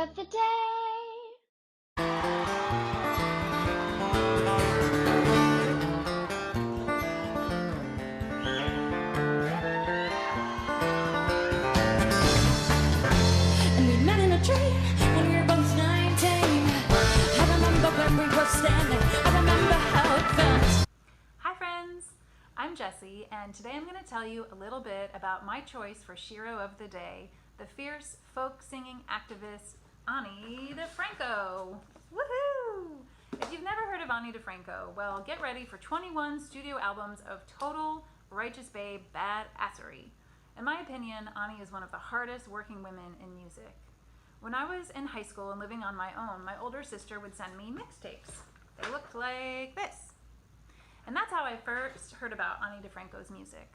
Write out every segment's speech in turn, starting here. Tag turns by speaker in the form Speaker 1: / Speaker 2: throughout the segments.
Speaker 1: of the day. And we met in a tree when we were both 19. I remember when we were standing. I remember how it felt.
Speaker 2: Hi friends, I'm Jessie, and today I'm going to tell you a little bit about my choice for Shero of the Day, the fierce folk singing activist Ani DiFranco. Woohoo! If you've never heard of Ani DiFranco, well, get ready for 21 studio albums of total righteous babe badassery. In my opinion, Ani is one of the hardest working women in music. When I was in high school and living on my own, my older sister would send me mixtapes. They looked like this. And that's how I first heard about Ani DiFranco's music.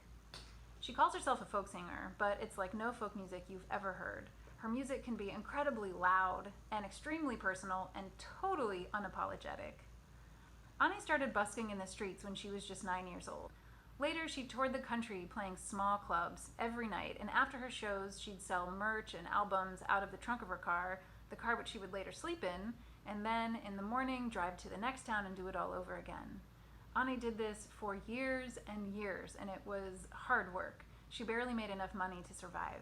Speaker 2: She calls herself a folk singer, but it's like no folk music you've ever heard. Her music can be incredibly loud and extremely personal and totally unapologetic. Ani started busking in the streets when she was just 9 years old. Later, she toured the country playing small clubs every night, and after her shows, she'd sell merch and albums out of the trunk of her car, the car which she would later sleep in, and then in the morning drive to the next town and do it all over again. Ani did this for years and years, and it was hard work. She barely made enough money to survive.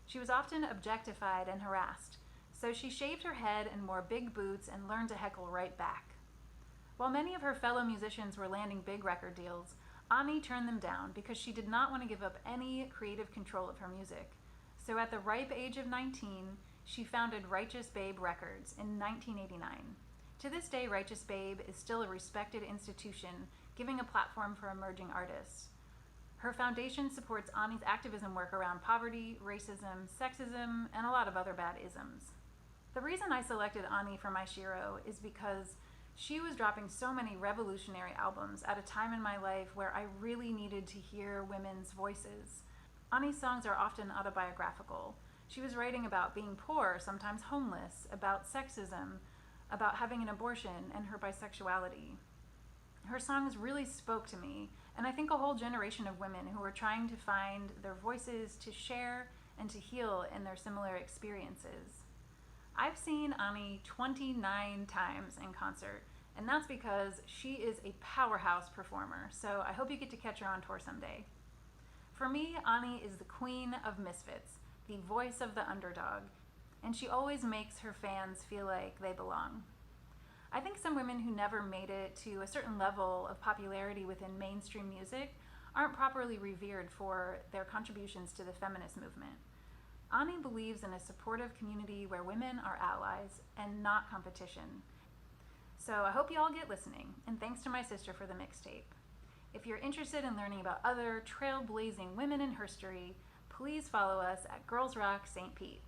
Speaker 2: She was often objectified and harassed, so she shaved her head and wore big boots and learned to heckle right back. While many of her fellow musicians were landing big record deals, Ani turned them down because she did not want to give up any creative control of her music. So at the ripe age of 19, she founded Righteous Babe Records in 1989. To this day, Righteous Babe is still a respected institution, giving a platform for emerging artists. Her foundation supports Ani's activism work around poverty, racism, sexism, and a lot of other bad isms. The reason I selected Ani for my Shero is because she was dropping so many revolutionary albums at a time in my life where I really needed to hear women's voices. Ani's songs are often autobiographical. She was writing about being poor, sometimes homeless, about sexism, about having an abortion, and her bisexuality. Her songs really spoke to me, and I think a whole generation of women who are trying to find their voices to share and to heal in their similar experiences. I've seen Ani 29 times in concert, and that's because she is a powerhouse performer, so I hope you get to catch her on tour someday. For me, Ani is the queen of misfits, the voice of the underdog, and she always makes her fans feel like they belong. I think some women who never made it to a certain level of popularity within mainstream music aren't properly revered for their contributions to the feminist movement. Ani believes in a supportive community where women are allies and not competition. So I hope you all get listening, and thanks to my sister for the mixtape. If you're interested in learning about other trailblazing women in history, please follow us at Girls Rock St. Pete.